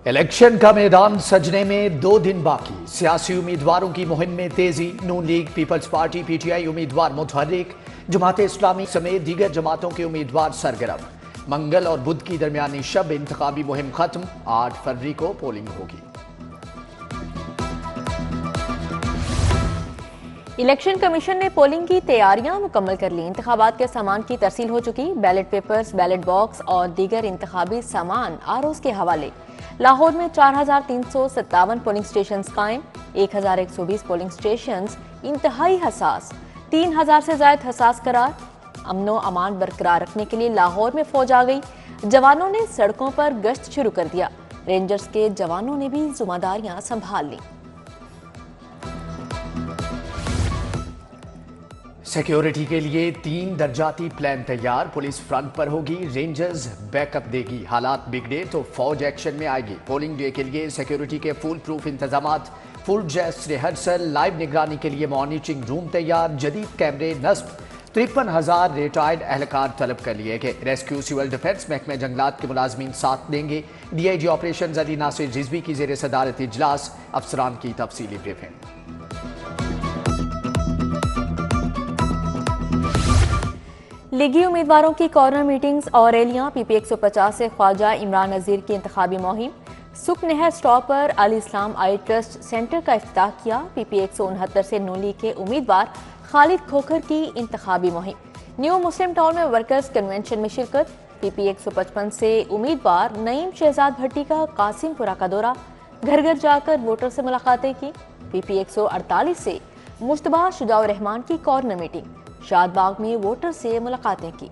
Election का मैदान सजने में 2 दिन बाकी। सियासी उम्मीदवारों की मुहिम में तेजी। नून लीग, पीपल्स पार्टी, पीटीआई उम्मीदवार मुतहर्रिक, जमात इस्लामी समेत दीगर जमातों के उम्मीदवार सरगर्म। मंगल और बुध की दरमियानी शब इंतखाबी मुहिम खत्म। 8 फरवरी को पोलिंग होगी। इलेक्शन कमीशन ने पोलिंग की तैयारियां मुकम्मल कर ली। इंतखाबात के सामान की तरसील हो चुकी। बैलेट पेपर्स, बैलेट बॉक्स और दीगर इंतखाबी सामान आरओज के हवाले। लाहौर में 4,357 पोलिंग स्टेशन कायम। 1,120 पोलिंग स्टेशन इंतहाई हसास। 3,000 से ज्यादा हसास करार। अमनो अमान बरकरार रखने के लिए लाहौर में फौज आ गई। जवानों ने सड़कों पर गश्त शुरू कर दिया। रेंजर्स के जवानों ने भी जिम्मेदारियां संभाल ली। सिक्योरिटी के लिए 3 दर्जाती प्लान तैयार। पुलिस फ्रंट पर होगी, रेंजर्स बैकअप देगी। हालात बिगड़े तो फौज एक्शन में आएगी। पोलिंग डे के लिए सिक्योरिटी के फुल प्रूफ इंतजामात, फुल ड्रेस रिहर्सल, लाइव निगरानी के लिए मॉनिटरिंग रूम तैयार, जदीद कैमरे नस्ब। 53,000 रिटायर्ड एहलकार तलब कर लिए गए। रेस्क्यू, सिविल डिफेंस, महकमे जंगलात के मुलाजमीन साथ देंगे। डीआईजी ऑपरेशन अली नासिर रिजवी की जेर सदारत इजलास। अफसरान की तफसीली ब्रीफिंग। लीगी उम्मीदवारों की कॉर्नर मीटिंग्स और रैलियां। पीपी 150 से ख्वाजा इमरान नज़ीर की इंतखाबी मुहिम। सुख नहर स्टॉप पर अल इस्लाम आई ट्रस्ट सेंटर का इफ्तिताह किया। पीपी 169 से नून लीग के उम्मीदवार खालिद खोखर की इंतखाबी मुहिम। न्यू मुस्लिम टाउन में वर्कर्स कन्वेंशन में शिरकत। पीपी 155 से उम्मीदवार नईम शहजाद भट्टी का कासिमपुरा का दौरा। घर घर जाकर वोटर से मुलाकातें की। पीपी 148 से मुश्तबा शुजाउर रहमान की कॉर्नर मीटिंग। शादबाग में वोटर से मुलाकातें की।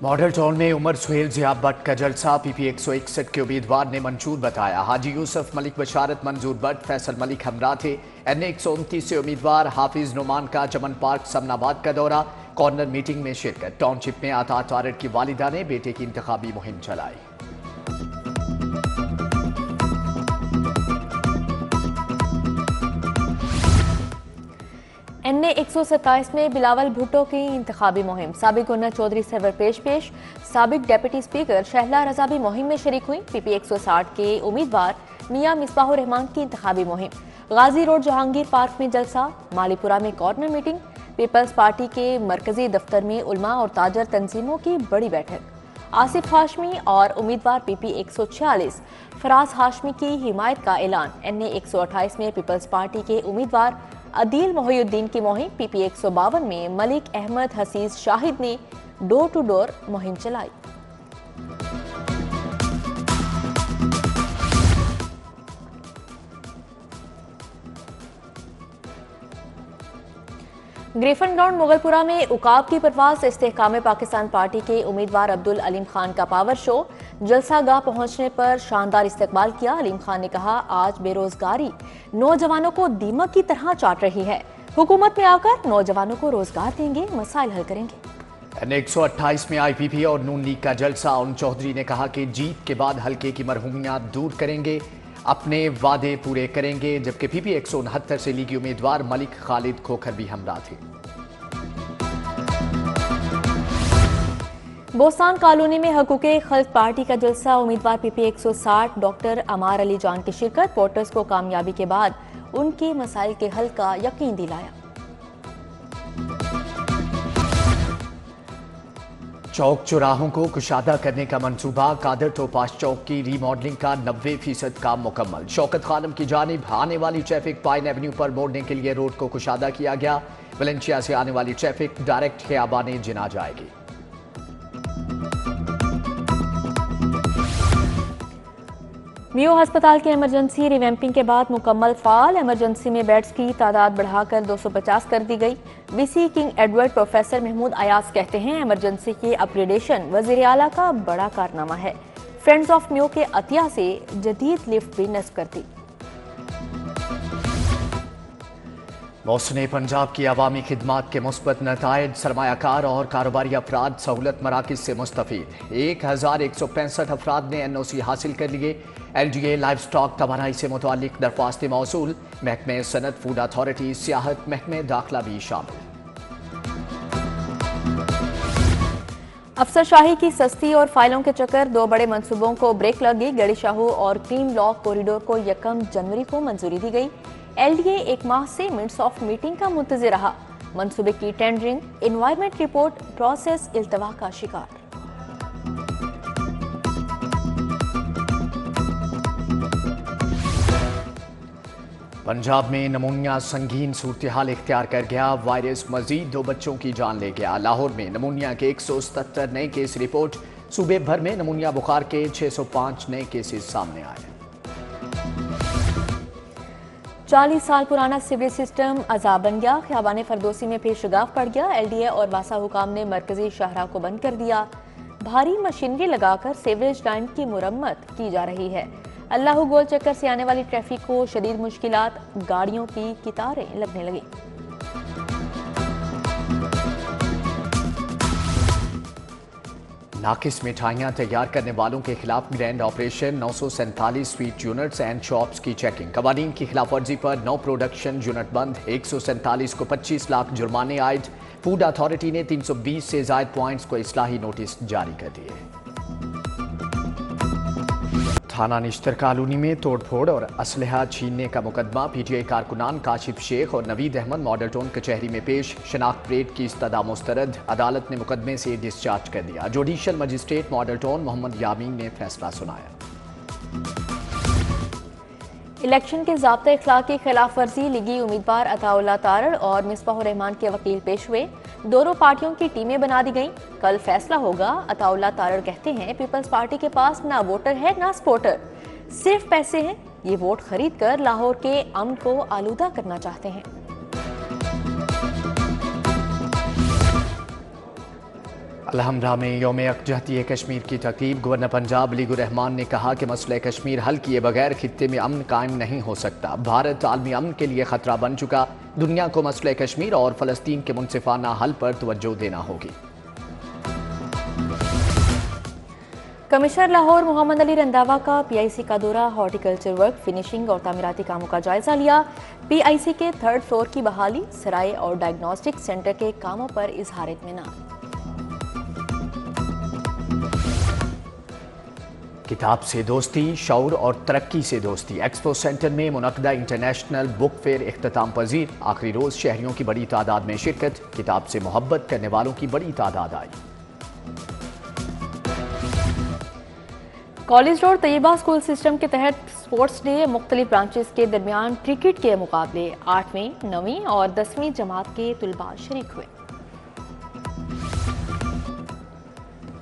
मॉडल टाउन में उमर सुहेल ज़ियाब भट्ट का जलसा पीपी 161 के उम्मीदवार ने मंशूर बताया। हाजी यूसुफ मलिक बशारत मंजूर भट्ट फैसल मलिक हमरा थे। एनए 129 से उम्मीदवार हाफिज नुमान का चमन पार्क समनाबाद का दौरा। कॉर्नर मीटिंग में शिरकत। टाउनशिप में आता तारड़ की वालिदा ने बेटे की इंतखाबी मुहिम चलाई। एनए 127 में बिलावल भुट्टो की इंतखाबी मुहिम। साबिक गवर्नर चौधरी सरवर पेश। साबिक डेप्यूटी स्पीकर शहला रजा भी मुहिम में शरीक हुई। पीपी 160 के उम्मीदवार मियां मिसबाहुर रहमान की इंतखाबी मुहिम। गाजी रोड जहांगीर पार्क में जलसा। मालीपुरा में कॉर्नर मीटिंग। पीपल्स पार्टी के मरकजी दफ्तर में उलमा और ताजर तंजीमों की बड़ी बैठक। आसिफ हाशमी और उम्मीदवार पीपी 146 फराज हाशमी की हिमायत का ऐलान। एनए 128 में पीपल्स पार्टी के उम्मीदवार अदील मोहिउद्दीन की मुहिम। पीपी 152 में मलिक अहमद हसीस शाहिद ने डोर टू डोर मुहिम चलाई। ग्रिफन ग्राउंड मुगलपुरा में उकाब की परवाज। इस्तेहकाम पाकिस्तान पार्टी के उम्मीदवार अब्दुल अलीम खान का पावर शो। जलसा गाह पहुंचने पर शानदार इस्तकबाल किया। अलीम खान ने कहा, आज बेरोजगारी नौजवानों को दीमक की तरह चाट रही है। हुकूमत में आकर नौजवानों को रोजगार देंगे, मसाइल हल करेंगे। एन 128 में आईपीपी और नून लीग का जलसा। उन चौधरी ने कहा कि जीत के बाद हल्के की मरहूमियात दूर करेंगे, अपने वादे पूरे करेंगे। जबकि पीपी 169 से लीगी उम्मीदवार मलिक खालिद खोखर भी हमरा थे। बोस्तान कॉलोनी में हकूक़े खल्क पार्टी का जलसा। उम्मीदवार पीपी 160 डॉक्टर अमार अली जान की शिरकत। वोटर्स को कामयाबी के बाद उनके मसाइल के हल का यकीन दिलाया। चौक चौराहों को कुशादा करने का मंसूबा। कादर टोपाश चौक की रीमॉडलिंग का 90% काम मुकम्मल। शौकत खानम की जानिब आने वाली ट्रैफिक पाइन एवेन्यू पर मोड़ने के लिए रोड को कुशादा किया गया। वलेंशिया से आने वाली ट्रैफिक डायरेक्ट खियाबाने जिना जाएगी। मियो अस्पताल की इमरजेंसी रिवैम्पिंग के बाद मुकम्मल फाल। इमरजेंसी में बेड्स की तादाद बढ़ाकर 250 कर दी गई। VC King Edward professor Mahmood Ayaz कहते हैं, इमरजेंसी की अपग्रेडेशन वजीर आला का बड़ा कारनामा है। फ्रेंड्स ऑफ मियो के अतिया से जदीद लिफ्ट भी नस्ब कर दी। मौसम पंजाब की अवामी खिदमात के मुस्बत नताइज। सरमायाकार और कारोबारी अफराद सहूलत मराकिज से मुस्तफीद। 1165 अफराद ने NOC हासिल कर लिए। LDA लाइव स्टॉक तवानाई से मुतालिक दरख्वास्तें मौसूल। महकमे सनत, फूड अथॉरिटी, सियाहत, महकमे दाखिला भी शामिल। अफसरशाही की सस्ती और फाइलों के चक्कर, दो बड़े मंसूबों को ब्रेक लग गई। गढ़ी शाहू और क्लीन लॉ कॉरिडोर को 1 जनवरी को मंजूरी दी गई। एलडीए 1 माह से मिनट्स ऑफ मीटिंग का मुंतज़िर रहा। मंसूबे की टेंडरिंग, एनवायरमेंट रिपोर्ट प्रोसेस इल्तवा का शिकार। पंजाब में नमूनिया संगीन सूरत-ए-हाल इख्तियार कर गया। वायरस मजीद 2 बच्चों की जान ले गया। लाहौर में नमूनिया के 177 नए केस रिपोर्ट। सूबे भर में नमूनिया बुखार के 605 नए केसेस सामने आए। 40 साल पुराना सीवरेज सिस्टम अजाब बन गया। ख़ियाबान फरदोसी में फिर शगाफ पड़ गया। एलडीए और वासा हुकाम ने मरकजी शाहराह को बंद कर दिया। भारी मशीनरी लगाकर सीवरेज लाइन की मुरम्मत की जा रही है। अल्लाह गोल चक्कर से आने वाली ट्रैफिक को शदीद मुश्किलात, गाड़ियों की कतारें लगने लगी। नाकिस मिठाइयां तैयार करने वालों के खिलाफ grand operation. 947 sweet units and shops की चेकिंग। कवानीन की खिलाफ वर्जी पर 9 प्रोडक्शन यूनिट बंद। 147 को 25 लाख जुर्माने आयद। फूड अथॉरिटी ने 320 से ज्यादा पॉइंट्स को इस्लाही नोटिस जारी कर दिए। थाना निश्तर कॉलोनी में तोड़फोड़ और असलहा छीनने का मुकदमा। पीटीआई कारकुनान काशिफ शेख और नवीद अहमद मॉडल टाउन कचहरी में पेश। शनाख्त परेड की इस्तदा मुस्तरद। अदालत ने मुकदमे से डिस्चार्ज कर दिया। Judicial magistrate model town Mohammad Yameen ने फैसला सुनाया। इलेक्शन के ज़ाब्ते इख्लाक की खिलाफ वर्जी, लीगी उम्मीदवार अताउल्लाह तारड़ और मिसबाहुर रहमान के वकील पेश हुए। दोनों पार्टियों की टीमें बना दी गईं। कल फैसला होगा। अताउल्लाह तारड़ कहते हैं पीपल्स पार्टी के पास ना वोटर है ना सपोर्टर, सिर्फ पैसे हैं। ये वोट खरीद कर लाहौर के अमन को आलूदा करना चाहते हैं। अलहमरा में यौम यकजहती कश्मीर की तकरीब। गवर्नर पंजाब अली रहमान ने कहा कि मसला कश्मीर हल किए बगैर खित्ते में अमन कायम नहीं हो सकता। भारत आलमी अमन के लिए खतरा बन चुका। दुनिया को मसला कश्मीर और फलस्तीन के मुनसिफाना हल पर तवज्जो देना होगी। कमिश्नर लाहौर मोहम्मद अली रंधावा का पीआईसी का दौरा। हॉर्टिकल्चर वर्क, फिनिशिंग और तामीराती कामों का जायजा लिया। पीआईसी के 3rd फ्लोर की बहाली, सराय और डायग्नोस्टिक सेंटर के कामों पर इजहार इत्मीनान। किताब से दोस्ती, शऊर और तरक्की से दोस्ती। एक्सपो सेंटर में मुनक्किदा इंटरनेशनल बुक फेयर इख्तिताम पजीर। आखिरी रोज शहरियों की बड़ी तादाद में शिरकत। किताब से मोहब्बत करने वालों की बड़ी तादाद आई। College road Tayyaba school system के तहत स्पोर्ट्स डे। मुख्तलिफ ब्रांचेस के दरमियान क्रिकेट के मुकाबले। 8वीं, 9वीं और 10वीं जमात के तुलबा शरीक हुए।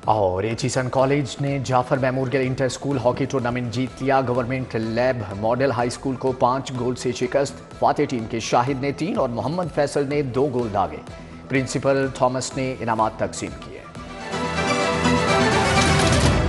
और एचीसन कॉलेज ने Jafar memorial inter school hockey tournament जीत लिया। Government lab model high school को 5 गोल से शिकस्त। फातेह टीम के शाहिद ने 3 और मोहम्मद फैसल ने 2 गोल दागे। प्रिंसिपल थॉमस ने इनामात तकसीम किए।